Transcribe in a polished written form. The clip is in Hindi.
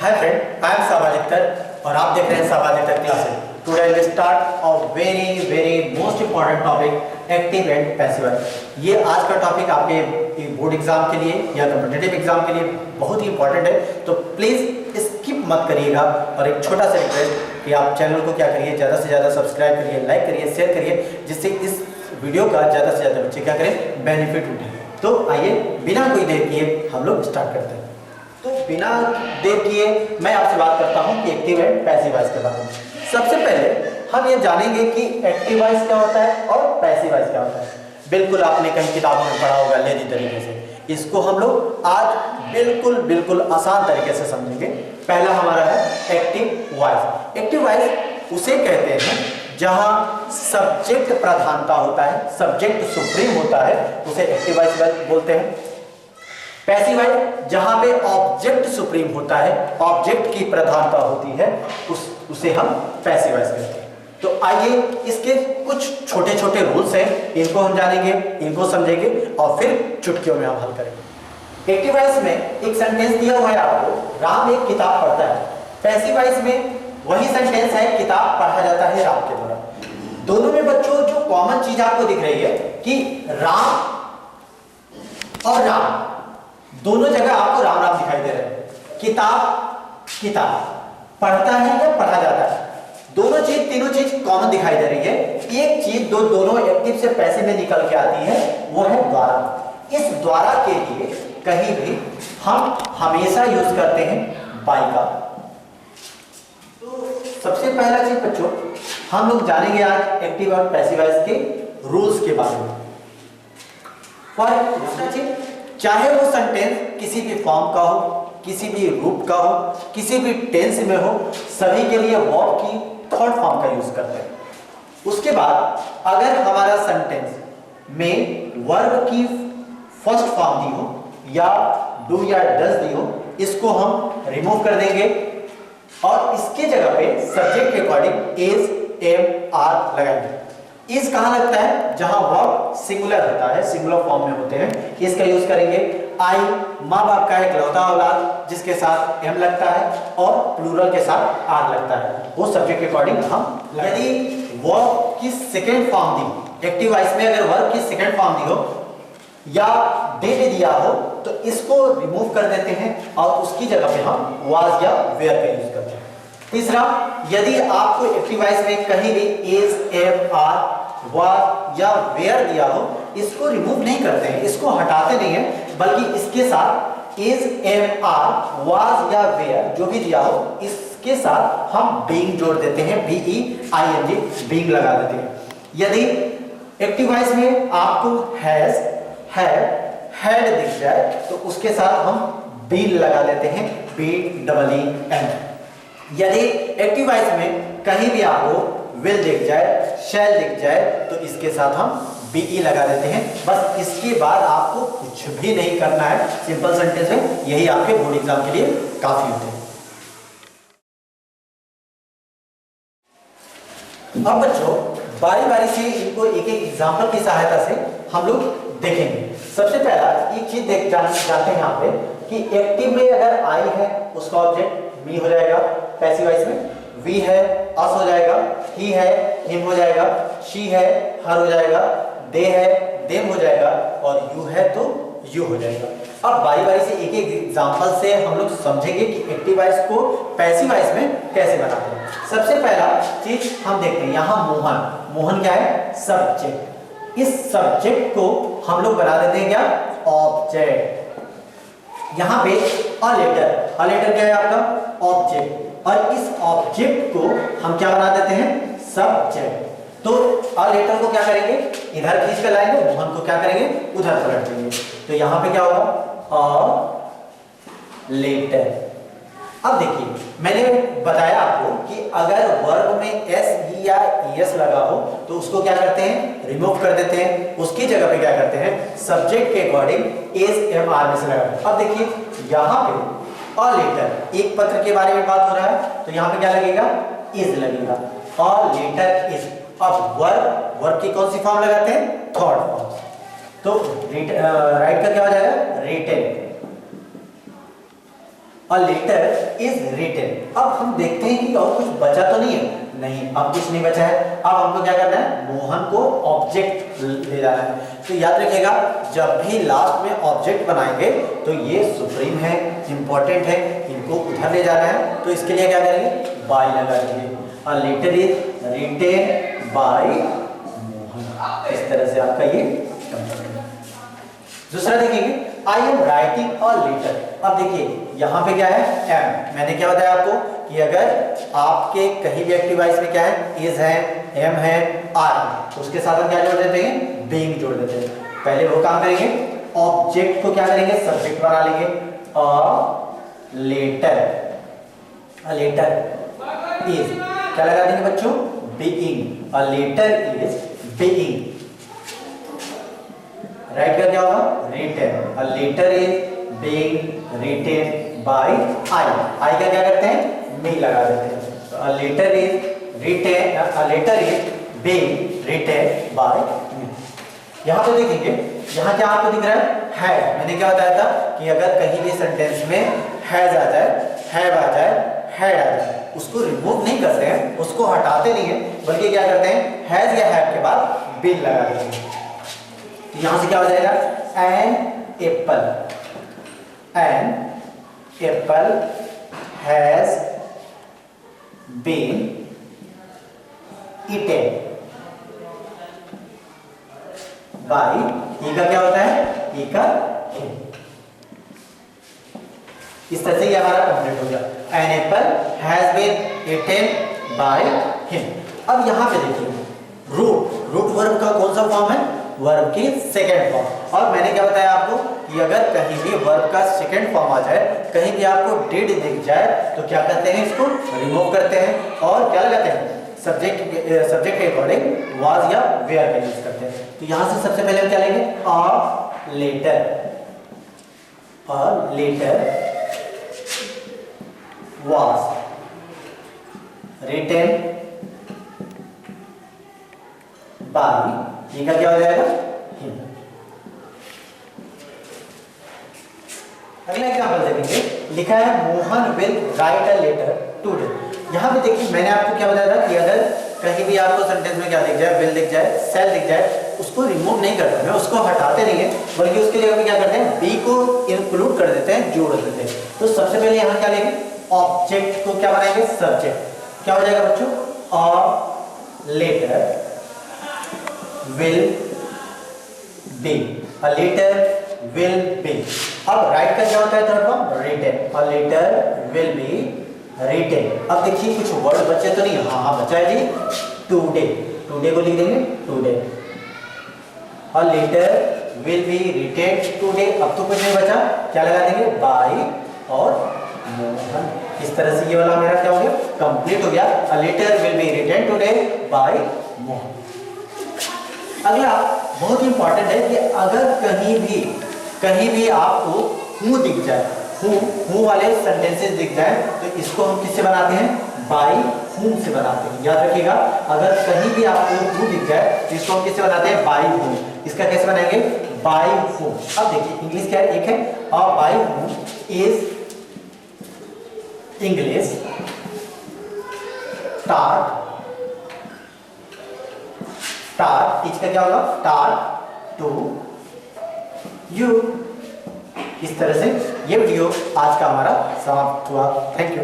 Hi friend, I am Shahbaz Akhtar और आप देख रहे हैं Shahbaz Akhtar classes. Today we start a very most important topic, active and passive voice. ये आज का टॉपिक आपके बोर्ड एग्जाम के लिए या कॉम्पिटिटिव एग्जाम के लिए बहुत ही इंपॉर्टेंट है, तो प्लीज स्किप मत करिएगा। और एक छोटा सा रिक्वेस्ट कि आप चैनल को क्या करिए, ज़्यादा से ज़्यादा सब्सक्राइब करिए, लाइक करिए, शेयर करिए, जिससे इस वीडियो का ज़्यादा से ज़्यादा बच्चे क्या करें, बेनिफिट उठाएं। तो आइए बिना कोई देर किए हम लोग स्टार्ट करते हैं। तो बिना देर किए मैं आपसे बात करता हूं कि एक्टिव एंड पैसिव वॉइस के बारे में। सबसे पहले हम ये जानेंगे कि एक्टिव वॉइस क्या होता है और पैसिव वॉइस क्या होता है। बिल्कुल आपने कहीं किताबों में पढ़ा होगा लेजी तरीके से। इसको हम लोग आज बिल्कुल आसान तरीके से समझेंगे। पहला हमारा है एक्टिव वॉइस। एक्टिव वॉइस उसे कहते हैं जहां सब्जेक्ट प्रधानता होता है, सब्जेक्ट सुप्रीम होता है, उसे एक्टिव वॉइस बोलते हैं। पैसिव वॉइस जहां पे ऑब्जेक्ट सुप्रीम होता है, ऑब्जेक्ट की प्रधानता होती है, उसे हम पैसिव वॉइस कहते हैं। तो आइए इसके कुछ छोटे छोटे रूल्स हैं, इनको हम जानेंगे, इनको समझेंगे और फिर चुटकियों में हम हल करेंगे। एक्टिव वॉइस में एक सेंटेंस दिया हुआ है आपको, राम एक किताब पढ़ता है। पैसिव वॉइस में वही सेंटेंस है, किताब पढ़ा जाता है राम के द्वारा। दोनों में बच्चों जो कॉमन चीज आपको दिख रही है कि राम और राम दोनों जगह आपको राम राम दिखाई दे रहे हैं। किताब पढ़ता है या पढ़ा जाता है, तीनों चीज कॉमन दिखाई दे रही है। एक चीज दोनों एक्टिव से पैसिव में निकल के आती है, वो है द्वारा। इस द्वारा के लिए कहीं भी हम हमेशा यूज करते हैं बाई का। तो सबसे पहला चीज बच्चों हम लोग जानेंगे आज एक्टिव और पैसिव वॉइस के रूल्स के बारे में। और दूसरा चीज, चाहे वो सेंटेंस किसी भी फॉर्म का हो, किसी भी रूप का हो, किसी भी टेंस में हो, सभी के लिए वर्ब की थर्ड फॉर्म का यूज करते हैं। उसके बाद अगर हमारा सेंटेंस में वर्ब की फर्स्ट फॉर्म दी हो या डू या डज दी हो, इसको हम रिमूव कर देंगे और इसके जगह पे सब्जेक्ट के अकॉर्डिंग इज, एम, आर लगाएंगे। इज कहां लगता है, जहां वर्ब सिंगुलर होता है, सिंगुलर फॉर्म में होते हैं, इसका यूज करेंगे। आई माँ बाप का इकलौता औलाद, जिसके साथ एम लगता है और प्लूरल के साथ आर लगता है, वो सब्जेक्ट के अकॉर्डिंग हम। यदि वर्ब की सेकेंड फॉर्म दी, एक्टिव वॉइस में अगर वर्ब की सेकेंड फॉर्म दी हो या डेट दिया हो, तो इसको रिमूव कर देते हैं और उसकी जगह पे हम वाज या वेयर का यूज करते हैं। तीसरा, यदि आपको एक्टिव वॉइस में कहीं भी इज, एम, आर, वाज या वेयर दिया हो, इसको रिमूव नहीं करते हैं, इसको हटाते नहीं है, बल्कि इसके साथ इज, एम, आर, वाज या वेयर जो भी दिया हो, इसके साथ हम बीइंग जोड़ देते हैं, BEING, बीइंग लगा देते हैं। यदि एक्टिव वॉइस में आपको हैज, हैव, हैड दिख जाए तो उसके साथ हम बीन लगा देते हैं, BEEN। यदि एक्टिव वॉइस में कहीं भी आपको विल दिख जाए, शैल दिख जाए, तो इसके साथ हम BE लगा देते हैं। बस इसके बाद आपको कुछ भी नहीं करना है, सिंपल सेंटेंस में यही आपके बोर्ड एग्जाम के लिए काफी होते हैं। अब बच्चों बारी बारी से इनको एक एक एग्जाम्पल की सहायता से हम लोग देखेंगे। सबसे पहला एक चीज जानते हैं यहाँ पे कि एक्टिव में अगर आई है उसका ऑब्जेक्ट मी हो जाएगा, पैसिव वॉइस में वी है अस हो जाएगा, ही है हिम हो जाएगा, शी है हर हो जाएगा, दे है देम हो जाएगा और यू है तो यू हो जाएगा। अब बारी बारी से एक एक एग्जांपल से हम लोग समझेंगे कि एक्टिव वॉइस को पैसिव वॉइस में कैसे बनाते हैं। सबसे पहला चीज हम देखते हैं, यहाँ मोहन क्या है, सब्जेक्ट। इस सब्जेक्ट को हम लोग बना देते हैं क्या, ऑब्जेक्ट। यहाँ पे अ लेटर क्या है आपका, ऑब्जेक्ट, और इस ऑब्जेक्ट को हम क्या बना देते हैं, सब्जेक्ट। तो अ लेटर को क्या करेंगे, इधर खींच कर लाएंगे, मोहन को क्या करेंगे, उधर पलट देंगे। तो यहाँ पे क्या होगा, अ लेटर। अब देखिए मैंने बताया आपको कि अगर वर्ब में एस, ई या ईएस लगा हो तो उसको क्या करते हैं, रिमूव कर देते हैं, उसकी जगह पे क्या करते हैं, सब्जेक्ट के अकॉर्डिंग इज, एम, आर में से लगा। अब देखिए यहाँ पे अ लेटर, एक पत्र के बारे में बात हो रहा है, तो यहाँ पे क्या लगेगा, इज लगेगा, अ लेटर इज। अब वर्ब की कौन सी फॉर्म लगाते हैं, थर्ड फॉर्म। तो राइट का क्या हो जाएगा, written. A letter is written. अब हम देखते हैं कि और कुछ बचा तो नहीं है, नहीं अब कुछ नहीं बचा है। अब हमको क्या करना है, मोहन को ऑब्जेक्ट ले जाना है। तो याद रखिएगा जब भी लास्ट में ऑब्जेक्ट बनाएंगे तो ये सुप्रीम है, इंपॉर्टेंट है, इनको उधर ले जाना है। तो इसके लिए क्या करेंगे, बाय लगा देंगे। A letter is written by Mohan. इस तरह से आपका ये दूसरा देखेंगे, I am writing a letter. अब देखिए यहाँ पे क्या है, एम। मैंने क्या बताया आपको कि अगर आपके कहीं भी एक्टिव वॉइस में क्या है, इज है, एम है, आर है, उसके साथ हम क्या जोड़ देते हैं, बीइंग जोड़ देते हैं। पहले वो काम करेंगे, ऑब्जेक्ट को क्या करेंगे, सब्जेक्ट बना लेंगे। A letter, a letter is क्या लगा देंगे बच्चों, being. A letter is being. Write का क्या होगा, written. A letter is being written by I. I का क्या करते हैं, मी लगा देते हैं। तो a letter is written, a letter is being written by me. यहाँ पे देखेंगे, यहाँ क्या आपको दिख रहा है, हैज। मैंने क्या बताया था कि अगर कहीं भी सेंटेंस में हैज आ जाए, हैव आ जाए, हैड आ जाए, उसको रिमूव नहीं करते हैं, उसको हटाते नहीं है, बल्कि क्या करते हैं, हैज या हैव के बाद बीन लगा देते हैं। यहां से क्या हो जाएगा, an apple, an apple has been eaten by, ई का क्या होता है, ई का हिम। इस तरह से ये हमारा कंप्लीट हो गया, an apple has been eaten by him. अब यहां पे देखिए, रूट, रूट वर्ब का कौन सा फॉर्म है, वर्ब की सेकंड फॉर्म। और मैंने क्या बताया आपको कि अगर कहीं भी वर्ब का सेकंड फॉर्म आ जाए, कहीं भी आपको डिड दिख जाए, तो क्या करते हैं, इसको रिमूव करते हैं और क्या लगाते हैं, सब्जेक्ट के अकॉर्डिंग वाज या वेयर का यूज करते हैं। तो यहां से सबसे पहले हम क्या लेंगे, a letter, a letter was written by, ये का क्या हो जाएगा, हिम। अगला एग्जांपल देखेंगे, लिखा है Mohan will write a letter today. यहां पे देखिए मैंने आपको क्या बताया था कि अगर कहीं भी आपको सेंटेंस में क्या दिख जाए, विल दिख जाए, सेल दिख जाए, उसको रिमूव नहीं करते हैं, उसको हटाते नहीं है, बल्कि उसके लिए हम क्या करते हैं, बी को इंक्लूड कर देते हैं, जोड़ देते हैं। तो सबसे पहले यहां क्या लेंगे, ऑब्जेक्ट को क्या बनाएंगे, सब्जेक्ट। क्या हो जाएगा बच्चों, a letter will be, a letter will be। अब राइट का क्या होता है, third form, written, a letter will be written। अब देखिए कुछ वर्ड बचे तो नहीं, हाँ बचा है जी, टुडे, टुडे को लिख देंगे, today. a letter will be written today। अब तो कुछ नहीं बचा, क्या लगा देंगे, बाय और मोहन। इस तरह से ये वाला मेरा क्या हो गया, कंप्लीट हो गया, a letter will be written today by Mohan. अगला बहुत इंपॉर्टेंट है कि अगर कहीं भी आपको हूं दिख जाए, हूं वाले सेंटेंसेस दिख जाए, तो इसको हम किससे बनाते हैं, बाय हूम से बनाते हैं। याद रखिएगा, अगर कहीं भी आपको हूं दिख जाए तो इसको हम किससे बनाते हैं, बाय हूम। इसका कैसे बनाएंगे, बाय हूम। अब देखिए इंग्लिश क्या है, एक है अ बाय हूम इज इंग्लिश टाट, टाट टीच का क्या होगा, टाट टू यू। इस तरह से ये वीडियो आज का हमारा समाप्त हुआ। Thank you.